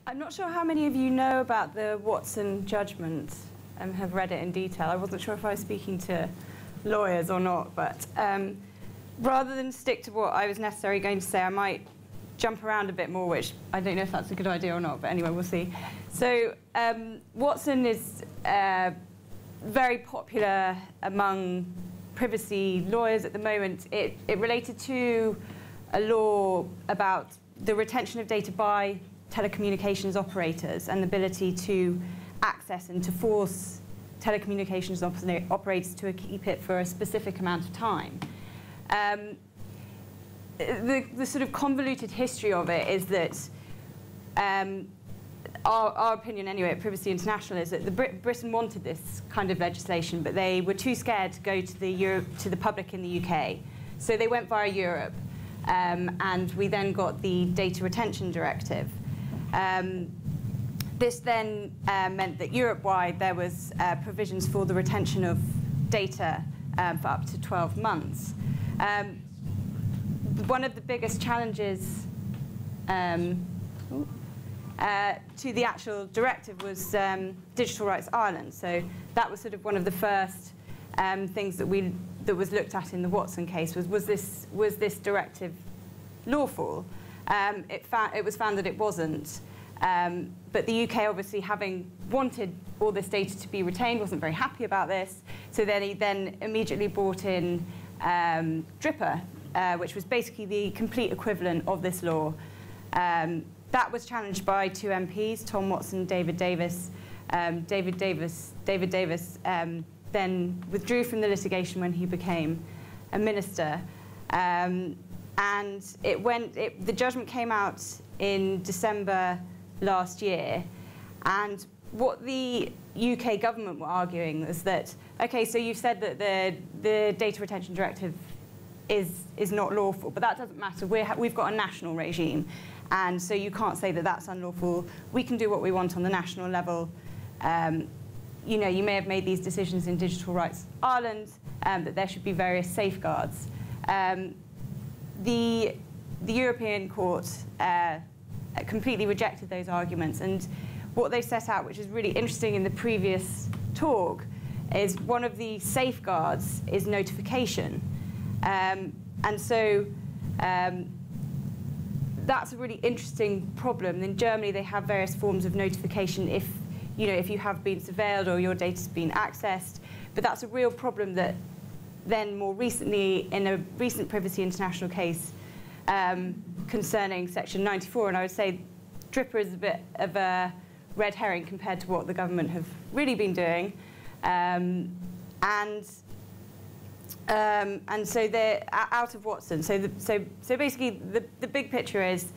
I'm not sure how many of you know about the Watson judgment and have read it in detail. I wasn't sure if I was speaking to lawyers or not, but rather than stick to what I was necessarily going to say, I might jump around a bit more, which I don't know if that's a good idea or not, but anyway, we'll see. So Watson is very popular among privacy lawyers at the moment. It related to a law about the retention of data by telecommunications operators and the ability to access and to force telecommunications operators to keep it for a specific amount of time. The sort of convoluted history of it is that our opinion anyway at Privacy International is that Britain wanted this kind of legislation, but they were too scared to go to the public in the UK. So they went via Europe, and we then got the Data Retention Directive. This then meant that Europe-wide there was provisions for the retention of data for up to 12 months. One of the biggest challenges to the actual directive was Digital Rights Ireland. So that was sort of one of the first things that was looked at in the Watson case was this directive lawful? It was found that it wasn't. But the UK, obviously, having wanted all this data to be retained, wasn't very happy about this. So then he immediately brought in DRIPA, which was basically the complete equivalent of this law. That was challenged by two MPs, Tom Watson and David Davis. David Davis then withdrew from the litigation when he became a minister. And the judgment came out in December last year. And what the UK government were arguing was that, okay, so you've said that the Data Retention Directive is not lawful, but that doesn't matter. We've got a national regime, and so you can't say that that's unlawful. We can do what we want on the national level. You know, you may have made these decisions in Digital Rights Ireland, that there should be various safeguards. The European Court completely rejected those arguments, and what they set out, which is really interesting in the previous talk, is one of the safeguards is notification. And so that's a really interesting problem. In Germany, they have various forms of notification if you have been surveilled or your data's been accessed. But that's a real problem that then more recently, in a recent Privacy International case concerning Section 94, and I would say DRIPA is a bit of a red herring compared to what the government have really been doing. And so they're out of Watson. So basically, the big picture is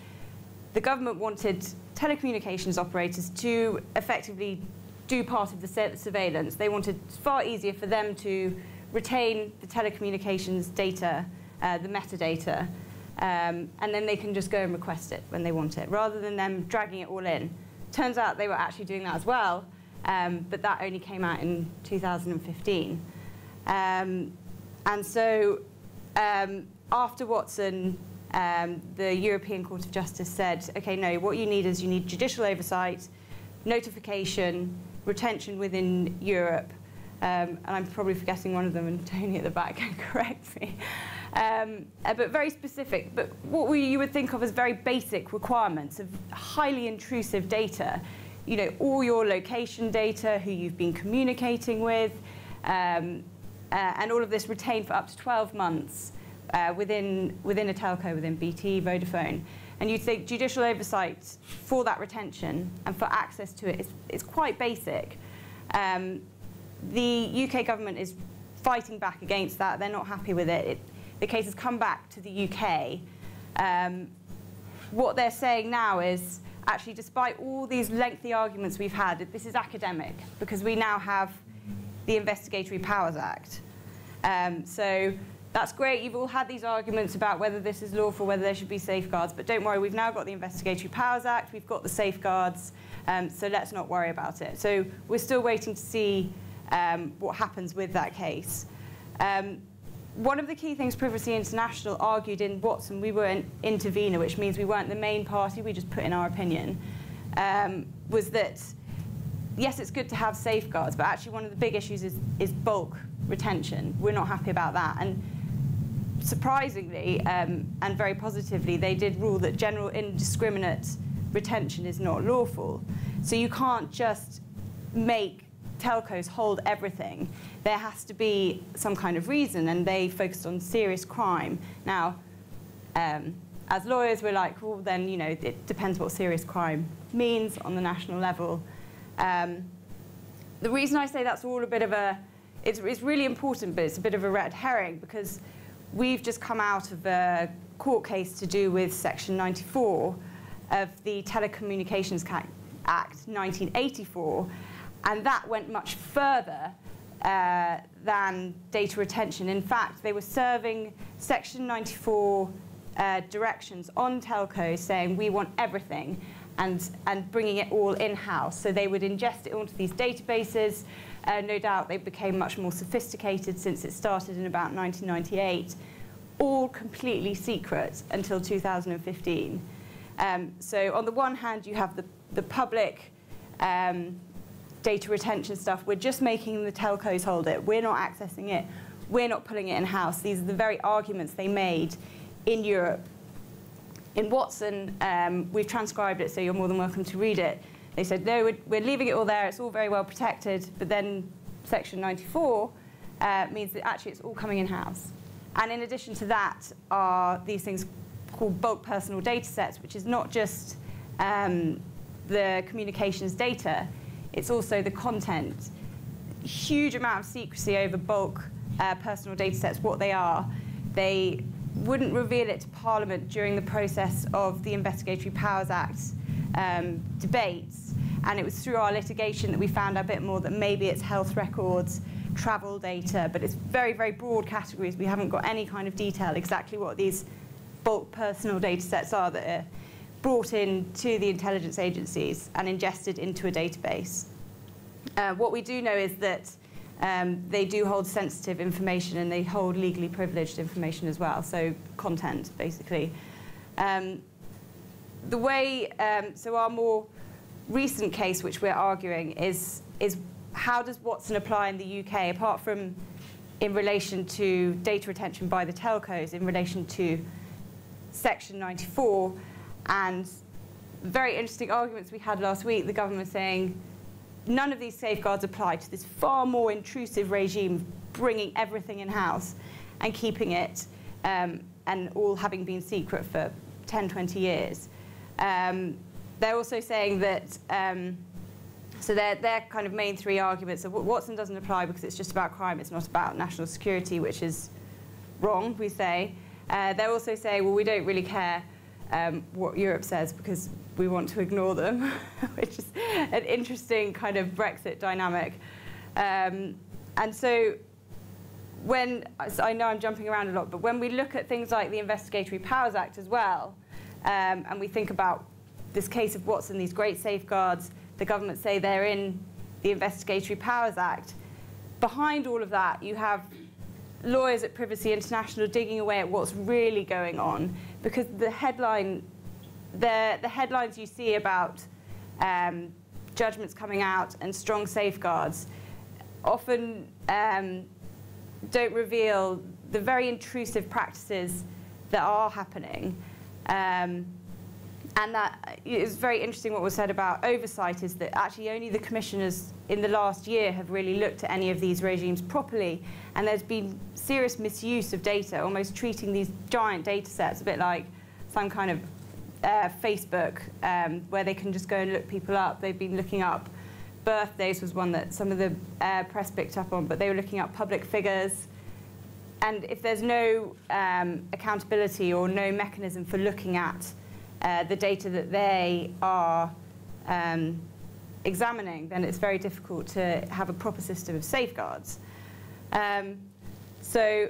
the government wanted telecommunications operators to effectively do part of the surveillance. They wanted far easier for them to retain the telecommunications data, the metadata, and then they can just go and request it when they want it, rather than them dragging it all in. Turns out they were actually doing that as well, but that only came out in 2015. And so after Watson, the European Court of Justice said, okay, no, what you need judicial oversight, notification, retention within Europe, and I'm probably forgetting one of them, and Tony at the back can correct me, but very specific, but what you would think of as very basic requirements of highly intrusive data, all your location data, who you've been communicating with, and all of this retained for up to 12 months within a telco, within BT, Vodafone. And you'd think judicial oversight for that retention and for access to it is quite basic. The UK government is fighting back against that. They're not happy with it. The case has come back to the UK. What they're saying now is, actually, despite all these lengthy arguments we've had, this is academic, because we now have the Investigatory Powers Act. So that's great. You've all had these arguments about whether this is lawful, whether there should be safeguards, but don't worry, we've now got the Investigatory Powers Act, we've got the safeguards, so let's not worry about it. So we're still waiting to see what happens with that case. One of the key things Privacy International argued in Watson, we were an intervener, which means we weren't the main party, we just put in our opinion, was that, yes, it's good to have safeguards, but actually one of the big issues is bulk retention. We're not happy about that. And surprisingly, and very positively, they did rule that general indiscriminate retention is not lawful. So you can't just make telcos hold everything. There has to be some kind of reason, and they focused on serious crime. Now, as lawyers, we're like, well, then, you know, it depends what serious crime means on the national level. The reason I say that's all a bit of a, it's really important, but it's a bit of a red herring, because we've just come out of a court case to do with Section 94 of the Telecommunications Act 1984, and that went much further than data retention. In fact, they were serving Section 94 directions on telcos saying we want everything, and bringing it all in-house. So they would ingest it onto these databases. No doubt they became much more sophisticated since it started in about 1998, all completely secret until 2015. So on the one hand, you have the public data retention stuff. We're just making the telcos hold it. We're not accessing it. We're not pulling it in-house. These are the very arguments they made in Europe. In Watson, we've transcribed it, so you're more than welcome to read it. They said, no, we're leaving it all there. It's all very well protected. But then Section 94 means that actually it's all coming in-house. And in addition to that are these things called bulk personal data sets, which is not just the communications data, it's also the content. Huge amount of secrecy over bulk personal data sets, what they are. They wouldn't reveal it to Parliament during the process of the Investigatory Powers Act debates, and it was through our litigation that we found out a bit more that maybe it's health records, travel data, but it's very, very broad categories. We haven't got any kind of detail exactly what these bulk personal data sets are that are brought in to the intelligence agencies and ingested into a database. What we do know is that they do hold sensitive information, and they hold legally privileged information as well, so content, basically. The way, so our more recent case, which we're arguing, is how does Watson apply in the UK, apart from in relation to data retention by the telcos, in relation to Section 94, and very interesting arguments we had last week, the government saying, none of these safeguards apply to this far more intrusive regime, bringing everything in-house and keeping it, and all having been secret for 10, 20 years. They're also saying that, so their kind of main three arguments are Watson doesn't apply because it's just about crime, it's not about national security, which is wrong, we say. They're also saying, well, we don't really care what Europe says because we want to ignore them, which is an interesting kind of Brexit dynamic. And so I know I'm jumping around a lot, but when we look at things like the Investigatory Powers Act as well, and we think about this case of Watson, these great safeguards, the government say they're in the Investigatory Powers Act. Behind all of that, you have lawyers at Privacy International digging away at what's really going on, because the headlines you see about judgments coming out and strong safeguards often don't reveal the very intrusive practices that are happening. And that is very interesting what was said about oversight, is that actually only the commissioners in the last year have really looked at any of these regimes properly, and there's been serious misuse of data, almost treating these giant data sets a bit like some kind of Facebook, where they can just go and look people up. They've been looking up birthdays, was one that some of the press picked up on, but they were looking up public figures. And if there's no accountability or no mechanism for looking at the data that they are examining, then it's very difficult to have a proper system of safeguards. So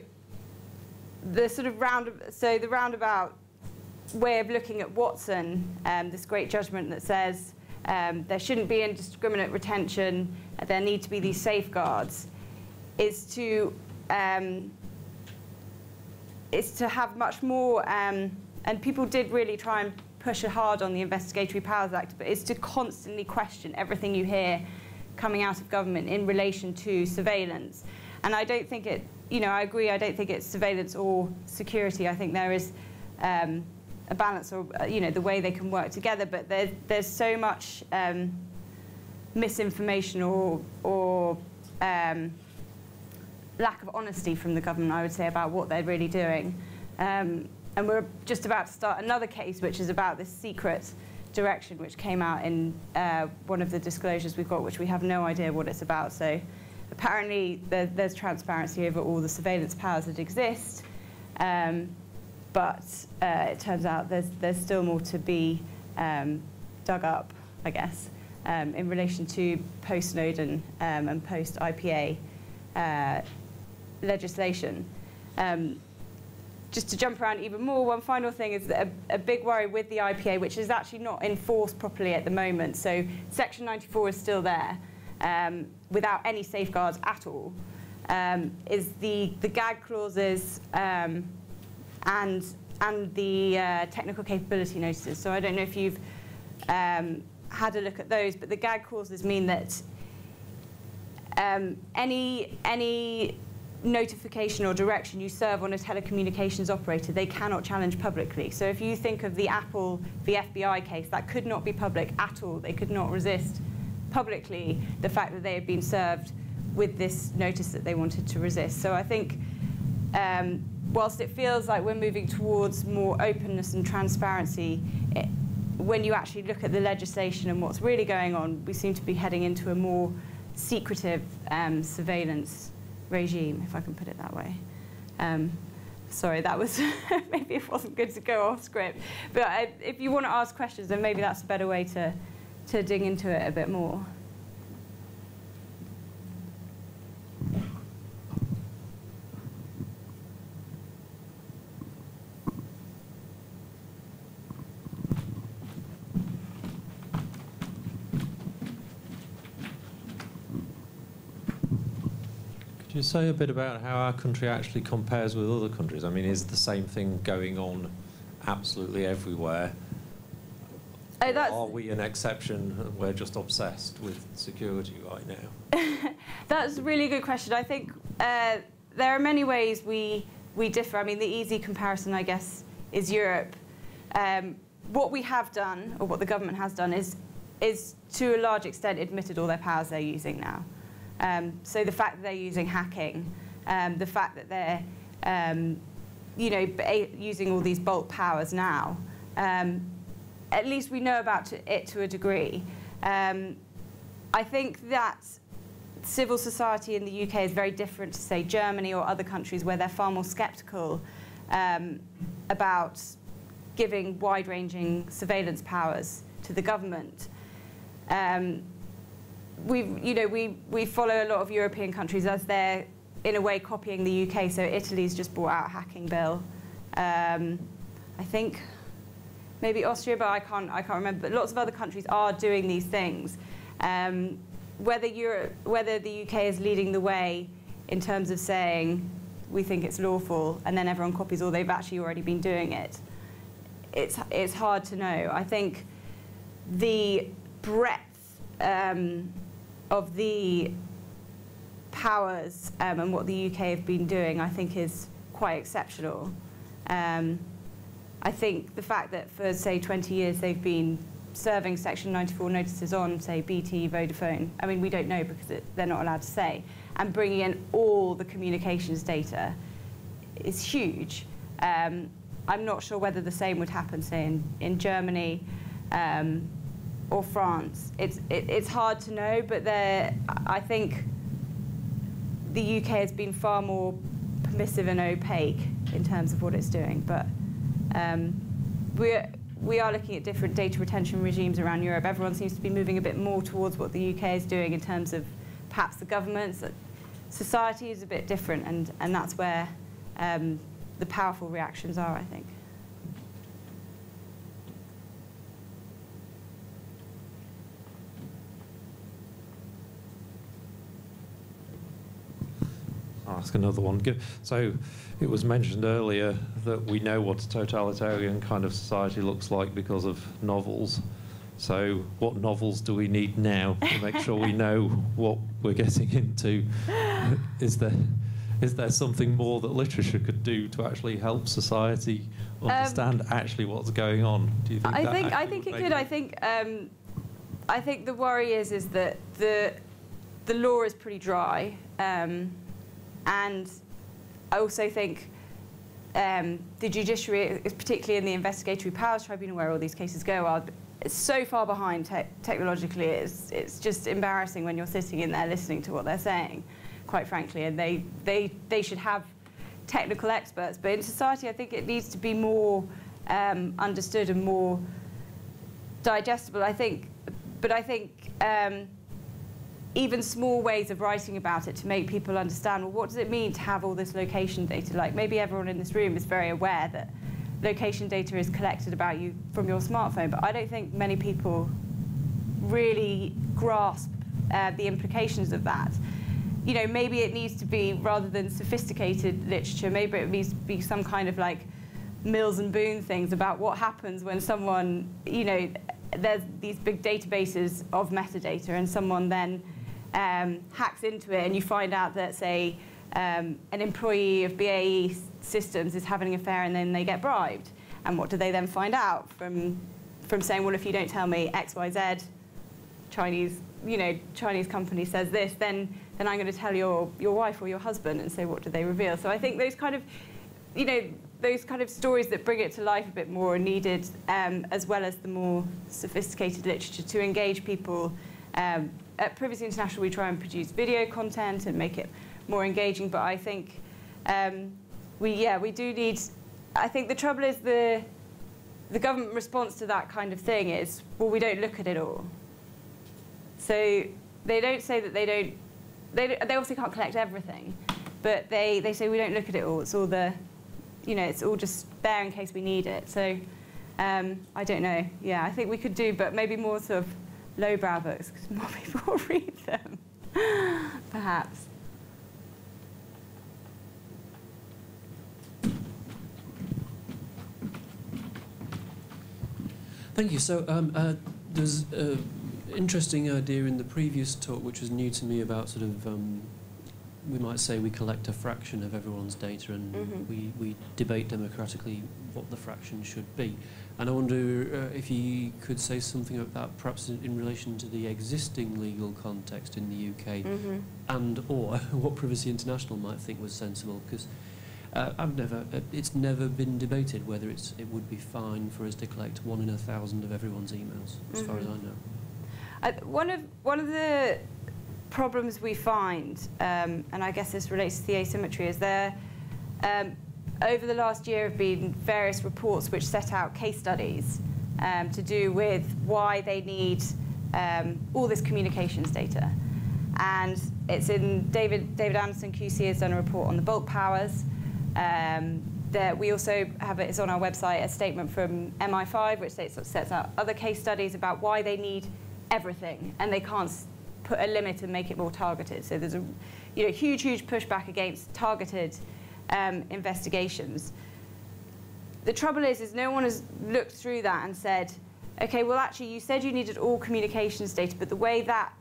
the sort of roundabout way of looking at Watson, this great judgment that says there shouldn't be indiscriminate retention, there need to be these safeguards, is to have much more, and people did really try and push hard on the Investigatory Powers Act, but it's to constantly question everything you hear coming out of government in relation to surveillance. And I don't think it, I agree, I don't think it's surveillance or security. I think there is a balance, or, the way they can work together, but there's so much misinformation or lack of honesty from the government, I would say, about what they're really doing. And we're just about to start another case, which is about this secret direction, which came out in one of the disclosures we've got, which we have no idea what it's about. So apparently there's transparency over all the surveillance powers that exist, but it turns out there's still more to be dug up, I guess, in relation to post-Snowden and post-IPA legislation. Just to jump around even more, one final thing is that a big worry with the IPA, which is actually not enforced properly at the moment. So Section 94 is still there without any safeguards at all, is the gag clauses and the technical capability notices. So I don't know if you've had a look at those, but the gag clauses mean that any notification or direction you serve on a telecommunications operator, they cannot challenge publicly. So if you think of the Apple v. FBI case, that could not be public at all. They could not resist publicly the fact that they had been served with this notice that they wanted to resist. So I think whilst it feels like we're moving towards more openness and transparency, when you actually look at the legislation and what's really going on, we seem to be heading into a more secretive surveillance regime, if I can put it that way. Sorry, that was maybe it wasn't good to go off script. But if you want to ask questions, then maybe that's a better way to dig into it a bit more. Could you say a bit about how our country actually compares with other countries? I mean, is the same thing going on absolutely everywhere? Oh, or are we an exception and we're just obsessed with security right now? That's a really good question. I think there are many ways we differ. I mean, the easy comparison, I guess, is Europe. What we have done, or what the government has done, is to a large extent admitted all their powers they're using now. So the fact that they're using hacking, the fact that they're using all these bulk powers now, at least we know about it to a degree. I think that civil society in the UK is very different to, say, Germany or other countries where they're far more sceptical about giving wide-ranging surveillance powers to the government. We follow a lot of European countries as they're, in a way, copying the UK. So Italy's just brought out a hacking bill. I think maybe Austria, but I can't remember. But lots of other countries are doing these things. Whether the UK is leading the way in terms of saying we think it's lawful and then everyone copies, or they've actually already been doing it, it's hard to know. I think the breadth of the powers and what the UK have been doing, I think, is quite exceptional. I think the fact that for, say, 20 years they've been serving Section 94 notices on, say, BT, Vodafone, I mean, we don't know because they're not allowed to say, and bringing in all the communications data is huge. I'm not sure whether the same would happen, say, in Germany or France. It's hard to know, but I think the UK has been far more permissive and opaque in terms of what it's doing. But we are looking at different data retention regimes around Europe. Everyone seems to be moving a bit more towards what the UK is doing in terms of perhaps the governments. Society is a bit different, and that's where the powerful reactions are, I think. ask another one. So it was mentioned earlier that we know what a totalitarian kind of society looks like because of novels. So what novels do we need now to make sure we know what we're getting into? Is there something more that literature could do to actually help society understand actually what's going on? Do you think I think it could. I think the worry is that the law is pretty dry, and I also think the judiciary, particularly in the Investigatory Powers Tribunal, where all these cases go, it's so far behind technologically. It's just embarrassing when you're sitting in there listening to what they're saying, quite frankly. And they should have technical experts, but in society, I think it needs to be more understood and more digestible. I think even small ways of writing about it to make people understand, well, what does it mean to have all this location data? Like, maybe everyone in this room is very aware that location data is collected about you from your smartphone, but I don't think many people really grasp the implications of that. You know, maybe it needs to be, rather than sophisticated literature, maybe it needs to be some kind of like Mills and Boon things about what happens when someone, you know, there's these big databases of metadata and someone then hacks into it and you find out that, say, an employee of BAE Systems is having an affair and then they get bribed. And what do they then find out from saying, well, if you don't tell me XYZ, Chinese company says this, then I'm going to tell your wife or your husband, and say, what do they reveal? So I think those kind of, you know, those kind of stories that bring it to life a bit more are needed, as well as the more sophisticated literature to engage people. At Privacy International, we try and produce video content and make it more engaging, but I think we do need. I think the trouble is the government response to that kind of thing is, well, we don't look at it all. So they don't say that they don't. They obviously can't collect everything, but they say we don't look at it all. It's all the, you know, it's all just there in case we need it. So I don't know. Yeah, I think we could do, but maybe more sort of lowbrow books because more people will read them, perhaps. Thank you. So there's an interesting idea in the previous talk, which was new to me, about sort of, we might say we collect a fraction of everyone's data and we debate democratically what the fraction should be. And I wonder if you could say something about that, perhaps in relation to the existing legal context in the UK, and or what Privacy International might think was sensible, because it's never been debated whether it would be fine for us to collect 1 in 1,000 of everyone's emails, as far as I know. One of the problems we find, and I guess this relates to the asymmetry, is there over the last year have been various reports which set out case studies to do with why they need all this communications data. And it's in David Anderson QC has done a report on the bulk powers. We also have, it's on our website, a statement from MI5 which sets out other case studies about why they need everything and they can't put a limit and make it more targeted. So there's a huge pushback against targeted investigations. The trouble is no one has looked through that and said, okay, well actually you said you needed all communications data, but the way that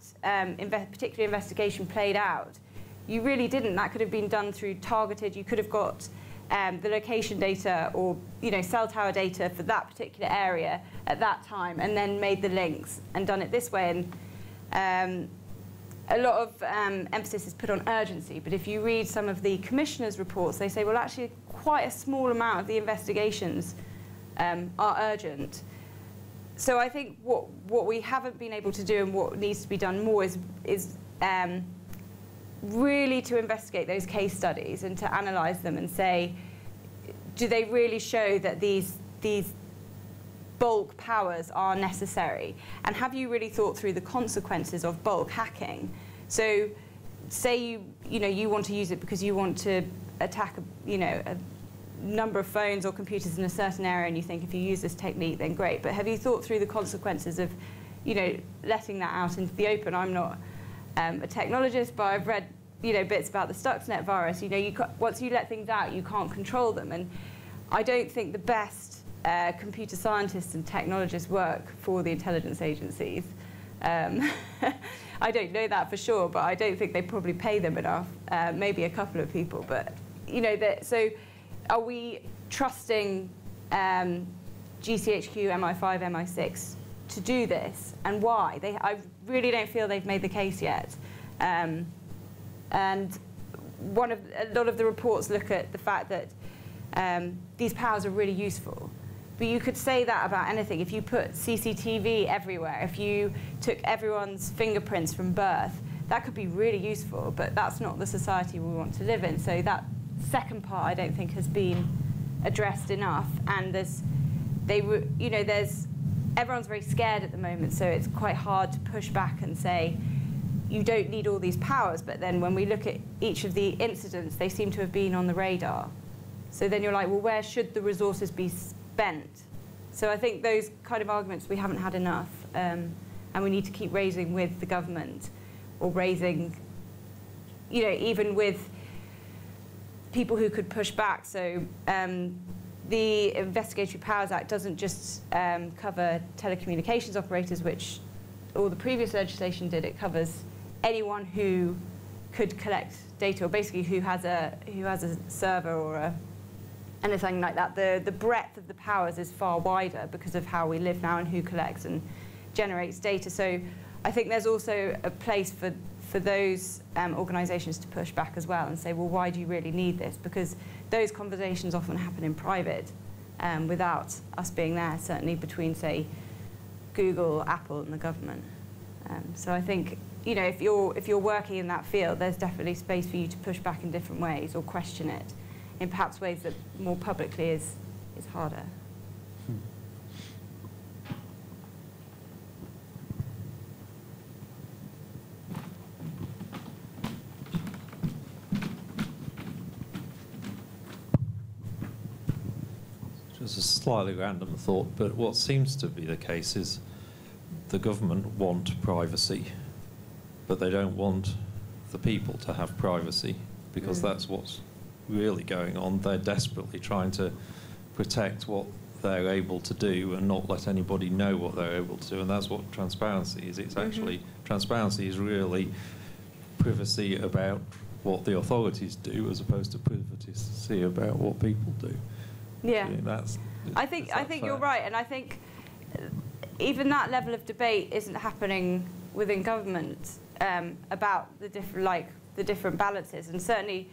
particular investigation played out, you really didn't. That could have been done through targeted. You could have got the location data or cell tower data for that particular area at that time and then made the links and done it this way. And a lot of emphasis is put on urgency, but if you read some of the commissioners' reports, they say, well, actually quite a small amount of the investigations are urgent. So I think what we haven't been able to do and what needs to be done more is really to investigate those case studies and to analyse them and say, do they really show that these bulk powers are necessary? And have you really thought through the consequences of bulk hacking? So say you want to use it because you want to attack a number of phones or computers in a certain area and you think if you use this technique then great, but have you thought through the consequences of letting that out into the open? I'm not a technologist, but I've read bits about the Stuxnet virus. Once you let things out, you can't control them. And I don't think the best computer scientists and technologists work for the intelligence agencies. I don't know that for sure, but I don't think they probably pay them enough. Maybe a couple of people, but so are we trusting GCHQ, MI5, MI6 to do this, and why? I really don't feel they've made the case yet. And a lot of the reports look at the fact that these powers are really useful. But you could say that about anything. If you put CCTV everywhere, if you took everyone's fingerprints from birth, that could be really useful, but that's not the society we want to live in. So that second part, I don't think, has been addressed enough. And everyone's very scared at the moment, so it's quite hard to push back and say, you don't need all these powers. But then when we look at each of the incidents, they seem to have been on the radar. So then you're like, well, where should the resources be spent? So I think those kind of arguments, we haven't had enough, and we need to keep raising with the government, or raising, even with people who could push back. So the Investigatory Powers Act doesn't just cover telecommunications operators, which all the previous legislation did. It covers anyone who could collect data, or basically who has a server or anything like that. The breadth of the powers is far wider because of how we live now and who collects and generates data. So I think there's also a place for those organisations to push back as well and say, well, why do you really need this? Because those conversations often happen in private without us being there, certainly between, say, Google, Apple and the government. So I think, if you're working in that field, there's definitely space for you to push back in different ways or question it in perhaps ways that more publicly is harder. Just a slightly random thought, but what seems to be the case is the government want privacy, but they don't want the people to have privacy, because that's what's really going on. They're desperately trying to protect what they're able to do and not let anybody know what they're able to do, and that's what transparency is. It's actually, transparency is really privacy about what the authorities do as opposed to privacy about what people do. Yeah, I think fair? You're right, and I think even that level of debate isn't happening within government about the different balances, and certainly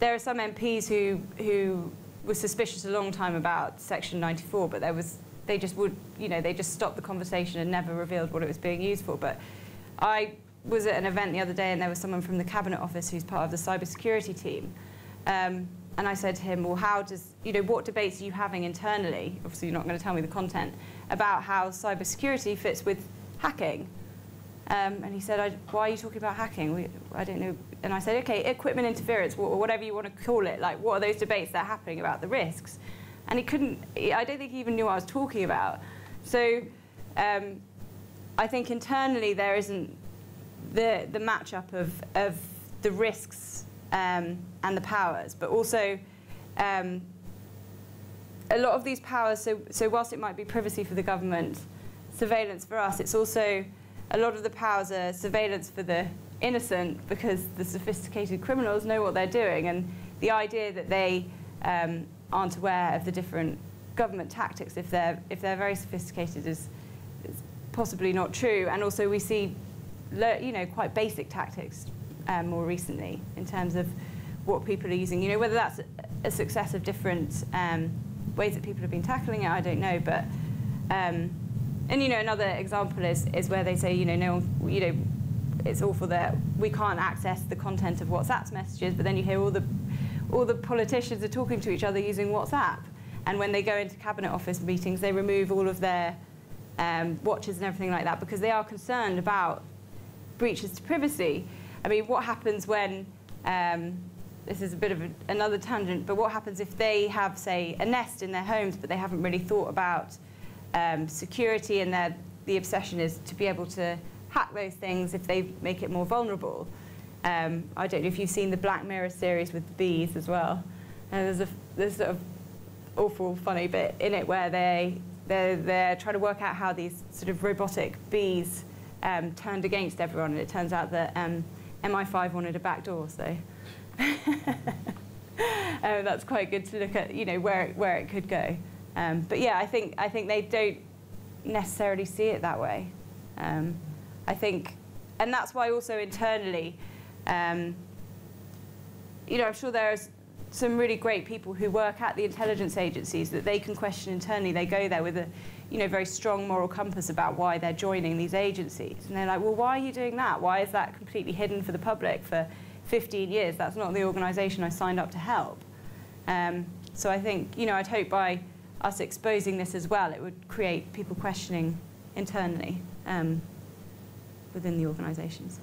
there are some MPs who were suspicious a long time about Section 94, but they just stopped the conversation and never revealed what it was being used for. But I was at an event the other day, and there was someone from the Cabinet Office who's part of the cybersecurity team. And I said to him, well, what debates are you having internally? Obviously, you're not going to tell me the content, about how cybersecurity fits with hacking. And he said, why are you talking about hacking? I don't know. And I said, okay, equipment interference, or whatever you want to call it. Like, what are those debates that are happening about the risks? And I don't think he even knew what I was talking about. So I think internally there isn't the matchup of the risks and the powers, but also a lot of these powers, so whilst it might be privacy for the government, surveillance for us, it's also a lot of the powers are surveillance for the innocent, because the sophisticated criminals know what they're doing, and the idea that they aren't aware of the different government tactics if they're very sophisticated is possibly not true. And also we see quite basic tactics more recently in terms of what people are using. Whether that's a success of different ways that people have been tackling it, I don't know. But another example is where they say no one, it's awful that we can't access the content of WhatsApp's messages, but then you hear all the politicians are talking to each other using WhatsApp, and when they go into Cabinet Office meetings, they remove all of their watches and everything like that, because they are concerned about breaches to privacy. I mean, what happens when, this is a bit of another tangent, but what happens if they have, say, a Nest in their homes, but they haven't really thought about security, and the obsession is to be able to hack those things if they make it more vulnerable? I don't know if you've seen the Black Mirror series with the bees as well. And there's sort of awful funny bit in it where they're trying to work out how these sort of robotic bees turned against everyone, and it turns out that MI5 wanted a backdoor, so that's quite good to look at, you know, where it could go. But yeah, I think they don't necessarily see it that way. I think, and that's why also internally, you know, I'm sure there's some really great people who work at the intelligence agencies that they can question internally. They go there with a, you know, very strong moral compass about why they're joining these agencies. And they're like, well, why are you doing that? Why is that completely hidden for the public for 15 years? That's not the organisation I signed up to help. So I think, you know, I'd hope by us exposing this as well, it would create people questioning internally within the organisations.